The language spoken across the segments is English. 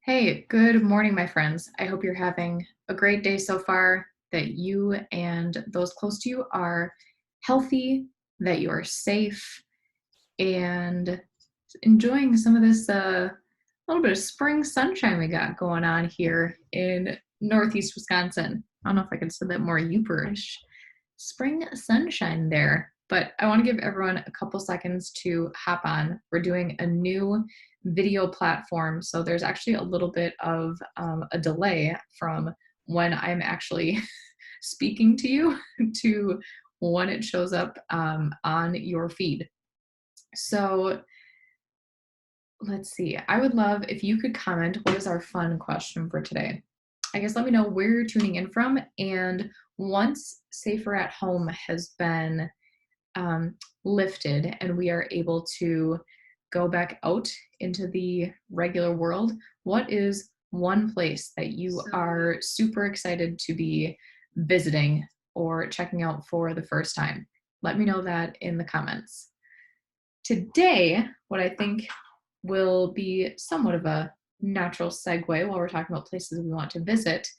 Hey, good morning, my friends. I hope you're having a great day so far, that you and those close to you are healthy, that you are safe, and enjoying some of this little bit of spring sunshine we got going on here in Northeast Wisconsin. I don't know if I could say that more Yooperish. Spring sunshine there. But I want to give everyone a couple seconds to hop on. We're doing a new video platform, so there's actually a little bit of a delay from when I'm actually speaking to you to when it shows up on your feed. So let's see. I would love if you could comment what is our fun question for today. I guess let me know where you're tuning in from. And once Safer at Home has been um, lifted and we are able to go back out into the regular world, what is one place that you are super excited to be visiting or checking out for the first time? Let me know that in the comments. Today, what I think will be somewhat of a natural segue while we're talking about places we want to visit,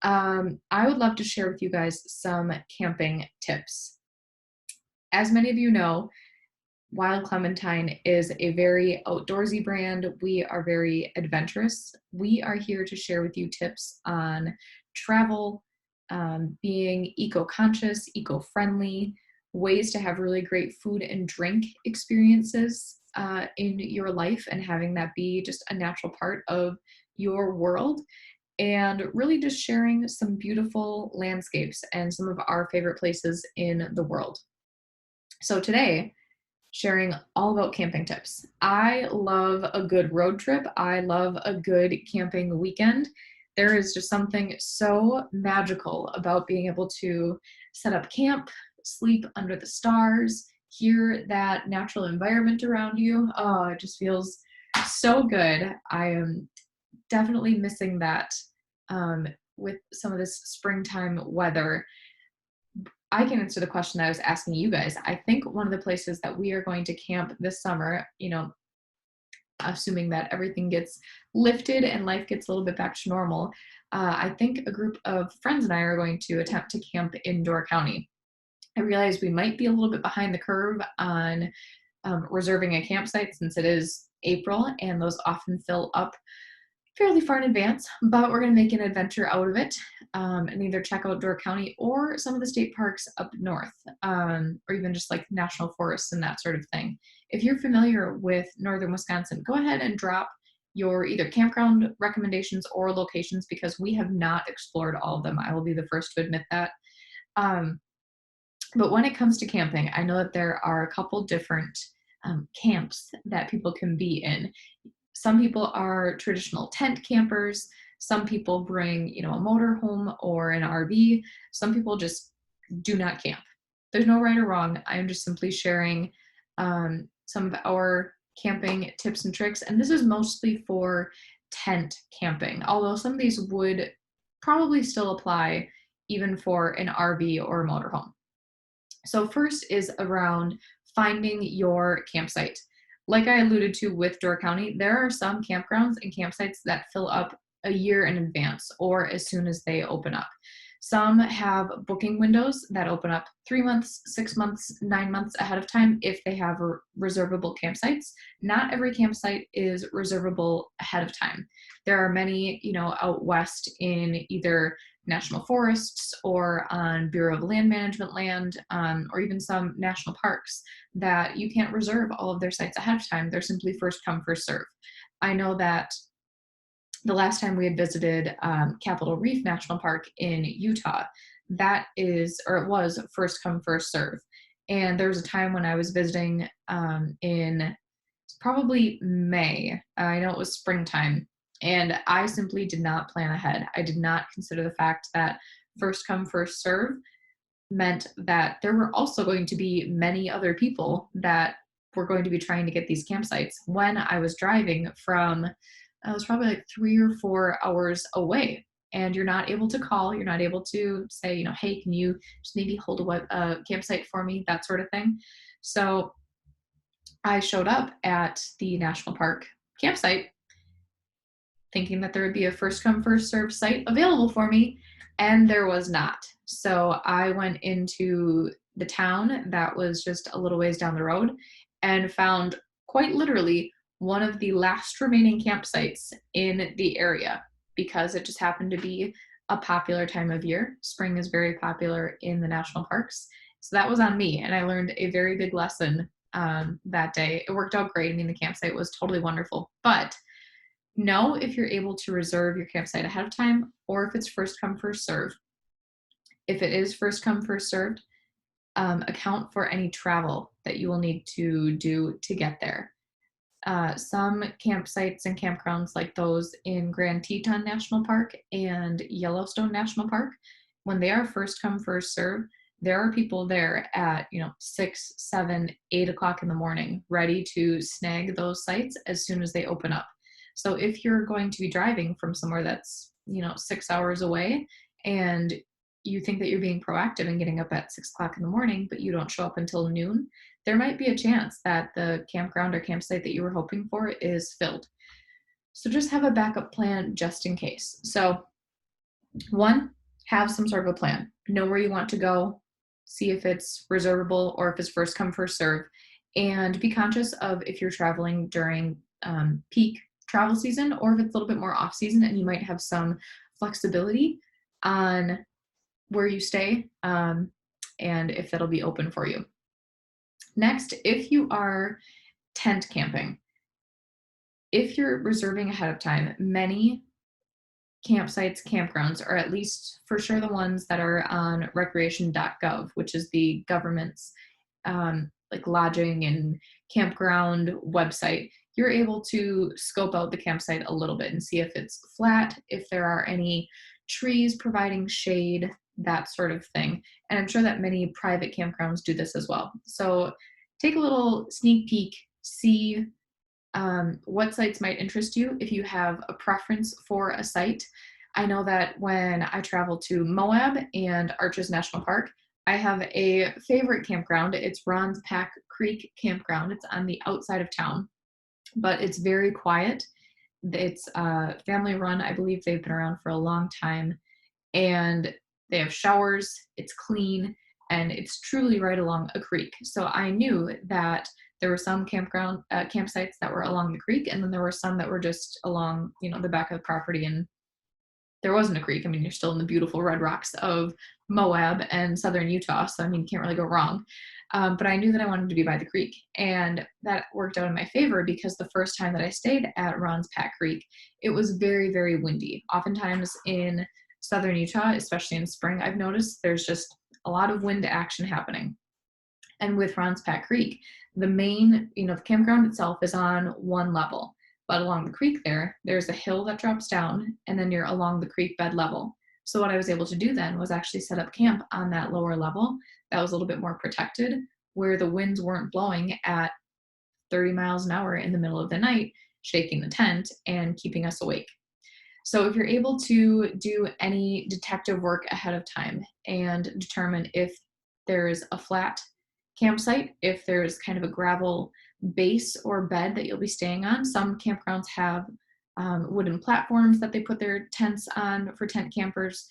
I would love to share with you guys some camping tips. As many of you know, Wild Clementine is a very outdoorsy brand. We are very adventurous. We are here to share with you tips on travel, being eco-conscious, eco-friendly, ways to have really great food and drink experiences in your life and having that be just a natural part of your world. And really just sharing some beautiful landscapes and some of our favorite places in the world. So today, sharing all about camping tips. I love a good road trip. I love a good camping weekend. There is just something so magical about being able to set up camp, sleep under the stars, hear that natural environment around you. Oh, it just feels so good. I am definitely missing that um, with some of this springtime weather. I can answer the question that I was asking you guys. I think one of the places that we are going to camp this summer, assuming that everything gets lifted and life gets a little bit back to normal, I think a group of friends and I are going to attempt to camp in Door County. I realize we might be a little bit behind the curve on reserving a campsite since it is April and those often fill up fairly far in advance, but we're going to make an adventure out of it and either check out Door County or some of the state parks up north, or even just like national forests and that sort of thing. If you're familiar with northern Wisconsin, go ahead and drop your either campground recommendations or locations because we have not explored all of them. I will be the first to admit that. Um, but when it comes to camping, I know that there are a couple different camps that people can be in. Some people are traditional tent campers. Some people bring, a motor home or an RV. Some people just do not camp. There's no right or wrong. I am just simply sharing some of our camping tips and tricks. And this is mostly for tent camping, although some of these would probably still apply even for an RV or a motorhome. So, first is around finding your campsite. Like I alluded to with Door County, there are some campgrounds and campsites that fill up a year in advance or as soon as they open up. Some have booking windows that open up 3 months, 6 months, 9 months ahead of time if they have reservable campsites. Not every campsite is reservable ahead of time. There are many, out west in either national forests or on Bureau of Land Management land, or even some national parks that you can't reserve all of their sites ahead of time. They're simply first come, first serve. I know that the last time we had visited Capitol Reef National Park in Utah, that is, or it was first come, first serve. And there was a time when I was visiting in probably May. I know it was springtime. And I simply did not plan ahead. I did not consider the fact that first come, first serve meant that there were also going to be many other people that were going to be trying to get these campsites when I was driving from, I was probably like 3 or 4 hours away. And you're not able to call, you're not able to say, hey, can you just maybe hold a campsite for me, that sort of thing. So I showed up at the national park campsite thinking that there would be a first come, first served site available for me, and there was not. So I went into the town that was just a little ways down the road and found quite literally one of the last remaining campsites in the area because it just happened to be a popular time of year. Spring is very popular in the national parks. So that was on me, and I learned a very big lesson that day. It worked out great. I mean, the campsite was totally wonderful, but know if you're able to reserve your campsite ahead of time or if it's first come, first serve. If it is first come, first served, account for any travel that you will need to do to get there. Some campsites and campgrounds like those in Grand Teton National Park and Yellowstone National Park, when they are first come, first serve, there are people there at 6, 7, 8 o'clock in the morning ready to snag those sites as soon as they open up. So if you're going to be driving from somewhere that's 6 hours away and you think that you're being proactive and getting up at 6 o'clock in the morning, but you don't show up until noon, there might be a chance that the campground or campsite that you were hoping for is filled. So just have a backup plan just in case. So one, have some sort of a plan. Know where you want to go, see if it's reservable or if it's first come, first serve, and be conscious of if you're traveling during peak travel season or if it's a little bit more off season and you might have some flexibility on where you stay and if that'll be open for you. Next, if you are tent camping, if you're reserving ahead of time, many campsites, campgrounds, or at least for sure the ones that are on recreation.gov, which is the government's like lodging and campground website, you're able to scope out the campsite a little bit and see if it's flat, if there are any trees providing shade, that sort of thing. And I'm sure that many private campgrounds do this as well. So take a little sneak peek, see what sites might interest you if you have a preference for a site. I know that when I travel to Moab and Arches National Park, I have a favorite campground. It's Ron's Pack Creek Campground. It's on the outside of town, but it's very quiet. It's family run. I believe they've been around for a long time, and they have showers, it's clean, and it's truly right along a creek. So I knew that there were some campsites that were along the creek, and then there were some that were just along, the back of the property, and there wasn't a creek. I mean, you're still in the beautiful red rocks of Moab and southern Utah, so I mean, you can't really go wrong. But I knew that I wanted to be by the creek, and that worked out in my favor because the first time that I stayed at Ron's Pack Creek, it was very, very windy. Oftentimes in southern Utah, especially in spring, I've noticed there's just a lot of wind action happening. And with Ron's Pack Creek, the main, the campground itself is on one level, but along the creek there's a hill that drops down, and then you're along the creek bed level. So what I was able to do then was actually set up camp on that lower level that was a little bit more protected, where the winds weren't blowing at 30 miles an hour in the middle of the night, shaking the tent and keeping us awake. So if you're able to do any detective work ahead of time and determine if there's a flat campsite, if there's kind of a gravel base or bed that you'll be staying on, some campgrounds have wooden platforms that they put their tents on for tent campers.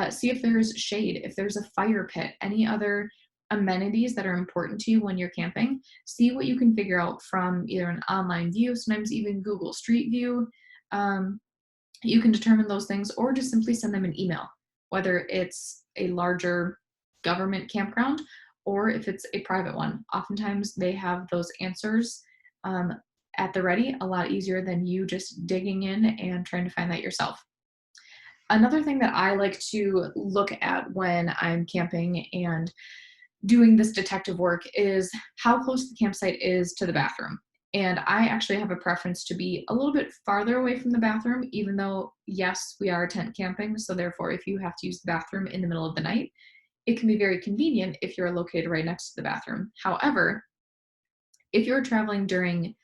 See if there's shade, if there's a fire pit, any other amenities that are important to you when you're camping. See what you can figure out from either an online view, sometimes even Google Street View. You can determine those things or just simply send them an email, whether it's a larger government campground or if it's a private one. Oftentimes they have those answers at the ready, a lot easier than you just digging in and trying to find that yourself. Another thing that I like to look at when I'm camping and doing this detective work is how close the campsite is to the bathroom. And I actually have a preference to be a little bit farther away from the bathroom, even though, yes, we are tent camping. So therefore, if you have to use the bathroom in the middle of the night, it can be very convenient if you're located right next to the bathroom. However, if you're traveling during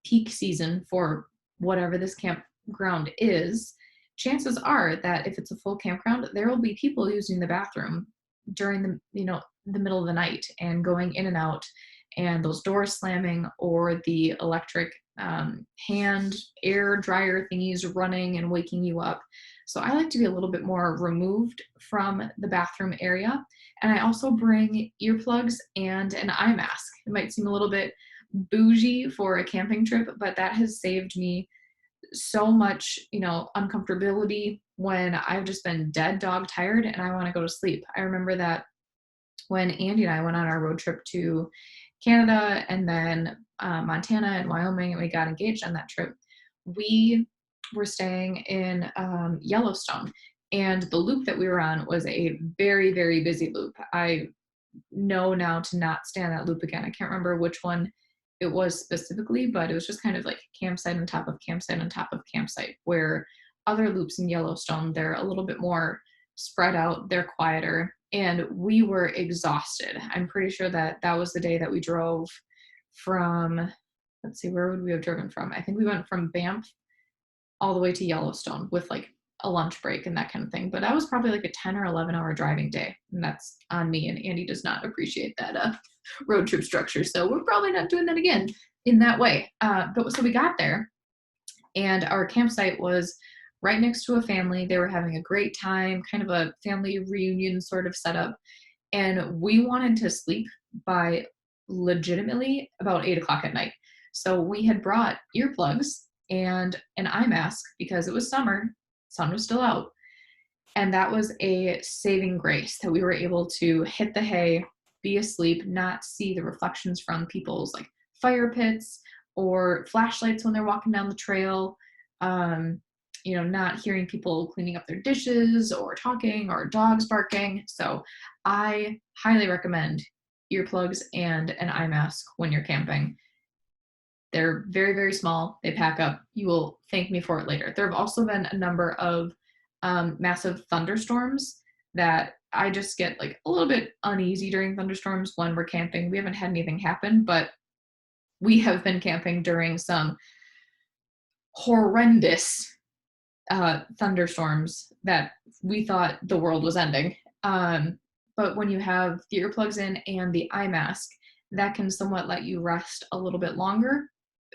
peak season for whatever this campground is, chances are that if it's a full campground, there will be people using the bathroom during the middle of the night and going in and out, and those doors slamming or the electric hand air dryer thingies running and waking you up. So I like to be a little bit more removed from the bathroom area. And I also bring earplugs and an eye mask. It might seem a little bit bougie for a camping trip, but that has saved me so much, uncomfortability when I've just been dead dog tired and I want to go to sleep. I remember that when Andy and I went on our road trip to Canada and then Montana and Wyoming, and we got engaged on that trip, we were staying in Yellowstone. And the loop that we were on was a very, very busy loop. I know now to not stay on that loop again. I can't remember which one it was specifically, but it was just kind of like campsite on top of campsite on top of campsite, where other loops in Yellowstone, they're a little bit more spread out, they're quieter, and we were exhausted. I'm pretty sure that that was the day that we drove from, let's see, where would we have driven from? I think we went from Banff all the way to Yellowstone with like a lunch break and that kind of thing. But that was probably like a 10 or 11-hour driving day. And that's on me. And Andy does not appreciate that road trip structure. So we're probably not doing that again in that way. But so we got there and our campsite was right next to a family. They were having a great time, kind of a family reunion sort of setup. And we wanted to sleep by legitimately about 8 o'clock at night. So we had brought earplugs and an eye mask because it was summer, sun was still out. And that was a saving grace that we were able to hit the hay, be asleep, not see the reflections from people's like fire pits or flashlights when they're walking down the trail. Not hearing people cleaning up their dishes or talking or dogs barking. So I highly recommend earplugs and an eye mask when you're camping. They're very, very small. They pack up. You will thank me for it later. There have also been a number of massive thunderstorms that I just get like a little bit uneasy during thunderstorms when we're camping. We haven't had anything happen, but we have been camping during some horrendous thunderstorms that we thought the world was ending. But when you have the earplugs in and the eye mask, that can somewhat let you rest a little bit longer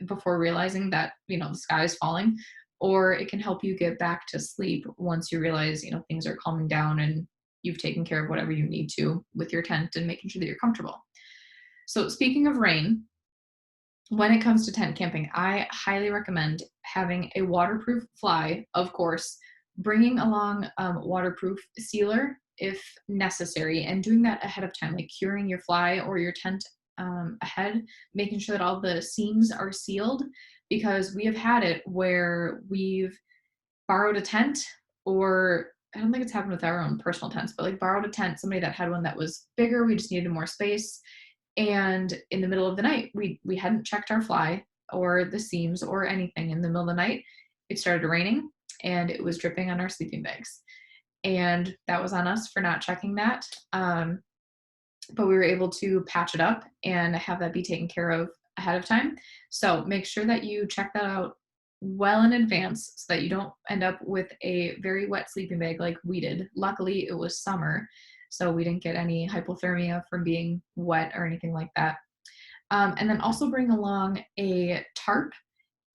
before realizing that, the sky is falling, or it can help you get back to sleep once you realize, things are calming down and you've taken care of whatever you need to with your tent and making sure that you're comfortable. So speaking of rain, when it comes to tent camping, I highly recommend having a waterproof fly, of course, bringing along waterproof sealer if necessary, and doing that ahead of time, like curing your fly or your tent ahead, making sure that all the seams are sealed, because we have had it where we've borrowed a tent, or I don't think it's happened with our own personal tents, but like borrowed a tent, somebody that had one that was bigger, we just needed more space. And in the middle of the night, we hadn't checked our fly or the seams or anything. In the middle of the night, it started raining and it was dripping on our sleeping bags. And that was on us for not checking that. But we were able to patch it up and have that be taken care of ahead of time. So make sure that you check that out well in advance so that you don't end up with a very wet sleeping bag like we did. Luckily, it was summer, so we didn't get any hypothermia from being wet or anything like that. And then also bring along a tarp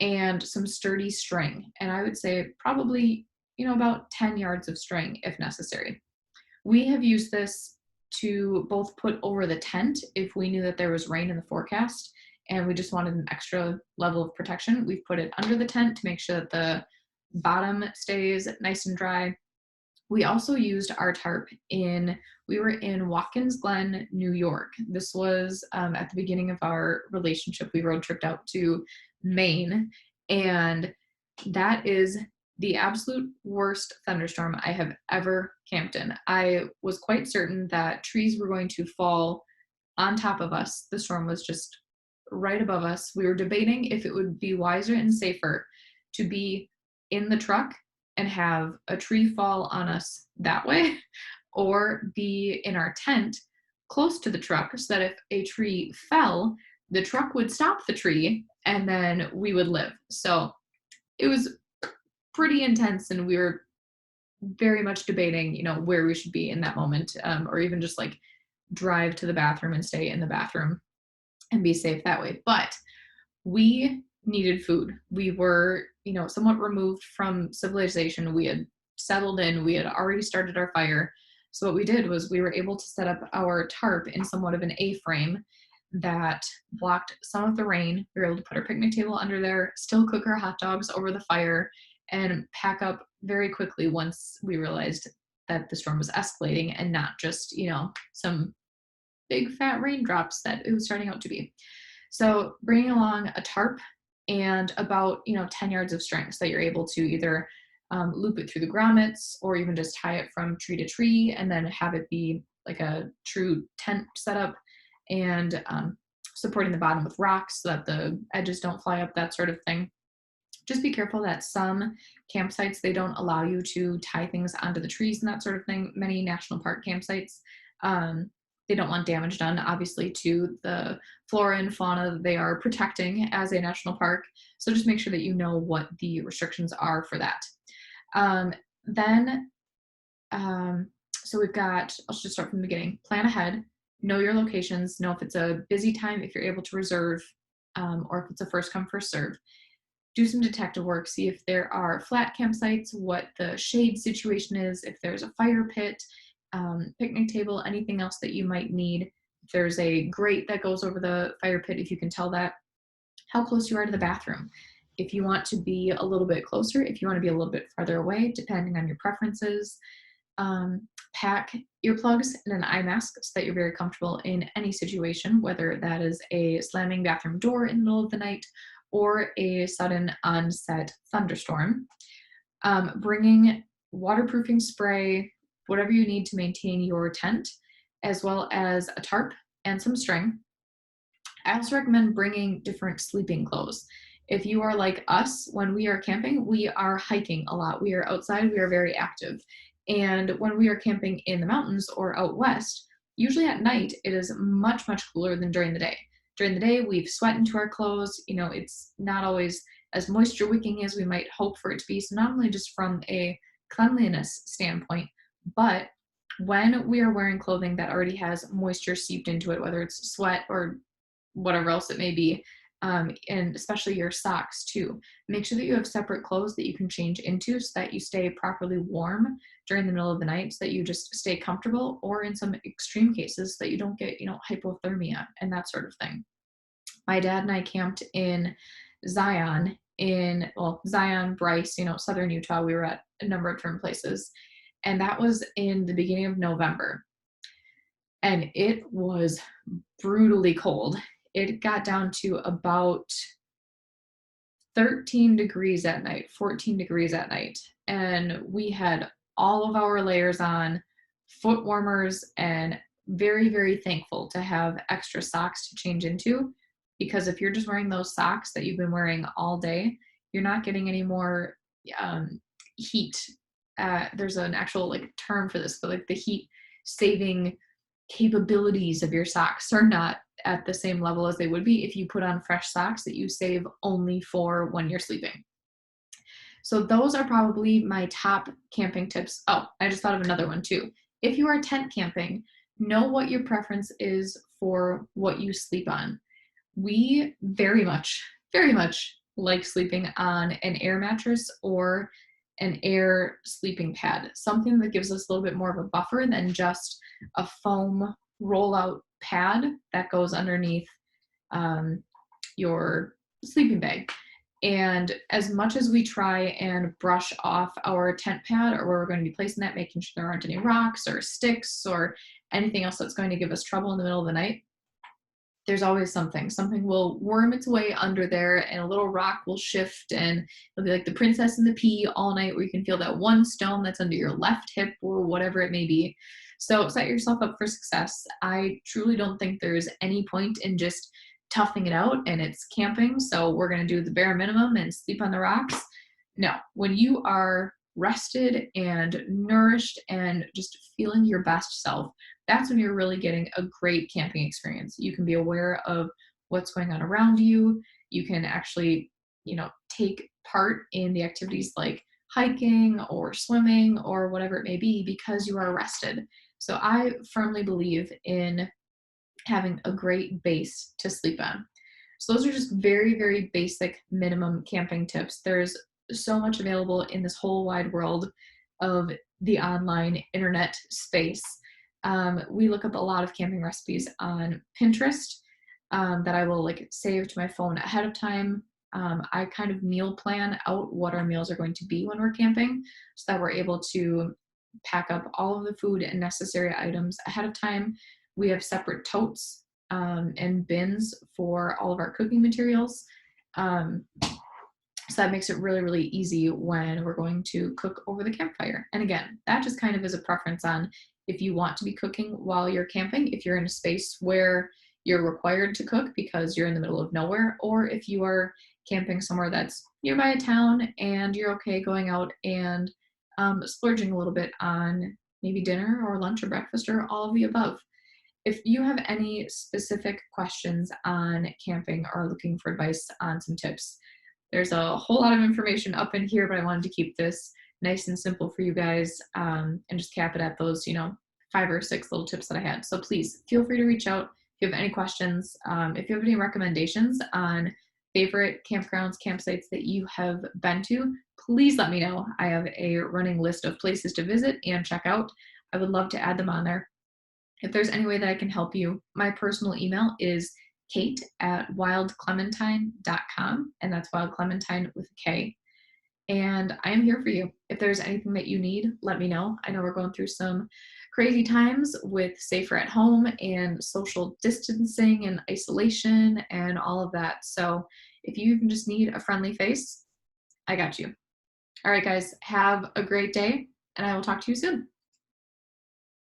and some sturdy string. And I would say probably, about 10 yards of string if necessary. We have used this to both put over the tent if we knew that there was rain in the forecast and we just wanted an extra level of protection. We've put it under the tent to make sure that the bottom stays nice and dry. We also used our tarp we were in Watkins Glen, New York. This was at the beginning of our relationship. We road tripped out to Maine, and that is the absolute worst thunderstorm I have ever camped in. I was quite certain that trees were going to fall on top of us. The storm was just right above us. We were debating if it would be wiser and safer to be in the truck and have a tree fall on us that way, or be in our tent close to the truck so that if a tree fell, the truck would stop the tree and then we would live. So it was pretty intense, and we were very much debating, where we should be in that moment, or even just like drive to the bathroom and stay in the bathroom and be safe that way. But we needed food. We were, somewhat removed from civilization. We had settled in, we had already started our fire. So what we did was we were able to set up our tarp in somewhat of an A-frame that blocked some of the rain. We were able to put our picnic table under there, still cook our hot dogs over the fire, and pack up very quickly once we realized that the storm was escalating and not just, some big fat raindrops that it was starting out to be. So bringing along a tarp and about 10 yards of string so that you're able to either loop it through the grommets or even just tie it from tree to tree and then have it be like a true tent setup, and supporting the bottom with rocks so that the edges don't fly up, that sort of thing. Just be careful that some campsites, they don't allow you to tie things onto the trees and that sort of thing. Many national park campsites, they don't want damage done, obviously, to the flora and fauna that they are protecting as a national park. So just make sure that you know what the restrictions are for that. Then, so we've got, I'll just start from the beginning. Plan ahead, know your locations, know if it's a busy time, if you're able to reserve, or if it's a first come, first serve. Do some detective work, see if there are flat campsites, what the shade situation is, if there's a fire pit, picnic table, anything else that you might need. If there's a grate that goes over the fire pit, if you can tell that, how close you are to the bathroom. If you want to be a little bit closer, if you want to be a little bit farther away, depending on your preferences. Pack earplugs and an eye mask so that you're very comfortable in any situation, whether that is a slamming bathroom door in the middle of the night or a sudden onset thunderstorm. Bringing waterproofing spray, whatever you need to maintain your tent, as well as a tarp and some string. I also recommend bringing different sleeping clothes. If you are like us, when we are camping, we are hiking a lot. We are outside, we are very active. And when we are camping in the mountains or out west, usually at night, it is much, much cooler than during the day. During the day, we've sweat into our clothes. It's not always as moisture wicking as we might hope for it to be. So not only just from a cleanliness standpoint, but when we are wearing clothing that already has moisture seeped into it, whether it's sweat or whatever else it may be, and especially your socks too. Make sure that you have separate clothes that you can change into so that you stay properly warm during the middle of the night, so that you just stay comfortable, or in some extreme cases that you don't get, hypothermia and that sort of thing. My dad and I camped in Zion, Zion, Bryce, southern Utah. We were at a number of different places, and that was in the beginning of November. And it was brutally cold. It got down to about 13 degrees at night, 14 degrees at night. And we had all of our layers on, foot warmers, and very, very thankful to have extra socks to change into. Because if you're just wearing those socks that you've been wearing all day, you're not getting any more heat. There's an actual term for this, but the heat saving capabilities of your socks are not at the same level as they would be if you put on fresh socks that you save only for when you're sleeping. So those are probably my top camping tips. Oh, I just thought of another one too. If you are tent camping, know what your preference is for what you sleep on. We very much like sleeping on an air mattress or an air sleeping pad, something that gives us a little bit more of a buffer than just a foam rollout pad that goes underneath your sleeping bag. And as much as we try and brush off our tent pad or where we're going to be placing that, making sure there aren't any rocks or sticks or anything else that's going to give us trouble in the middle of the night, there's always something. Something will worm its way under there, and a little rock will shift, and it'll be like the Princess and the Pea all night, where you can feel that one stone that's under your left hip or whatever it may be. So set yourself up for success. I truly don't think there's any point in just toughing it out, and it's camping, so we're going to do the bare minimum and sleep on the rocks. No, when you are rested and nourished and just feeling your best self, that's when you're really getting a great camping experience. You can be aware of what's going on around you. You can actually, take part in the activities like hiking or swimming or whatever it may be because you are rested. So I firmly believe in having a great base to sleep on. So those are just very, very basic minimum camping tips. There's so much available in this whole wide world of the online internet space. We look up a lot of camping recipes on Pinterest that I will like save to my phone ahead of time. I kind of meal plan out what our meals are going to be when we're camping so that we're able to pack up all of the food and necessary items ahead of time. We have separate totes and bins for all of our cooking materials. Um, so that makes it really, really easy when we're going to cook over the campfire. And again, that just kind of is a preference on if you want to be cooking while you're camping, if you're in a space where you're required to cook because you're in the middle of nowhere, or if you are camping somewhere that's nearby a town and you're okay going out and splurging a little bit on maybe dinner or lunch or breakfast or all of the above. If you have any specific questions on camping or looking for advice on some tips, there's a whole lot of information up in here, but I wanted to keep this nice and simple for you guys and just cap it at those, 5 or 6 little tips that I had. So please feel free to reach out if you have any questions. If you have any recommendations on favorite campgrounds, campsites that you have been to, please let me know. I have a running list of places to visit and check out. I would love to add them on there. If there's any way that I can help you, my personal email is kate@wildclementine.com, and that's Wild Clementine with a K. And I am here for you. If there's anything that you need, let me know. I know we're going through some crazy times with safer at home and social distancing and isolation and all of that. So if you even just need a friendly face, I got you. All right, guys, have a great day, and I will talk to you soon.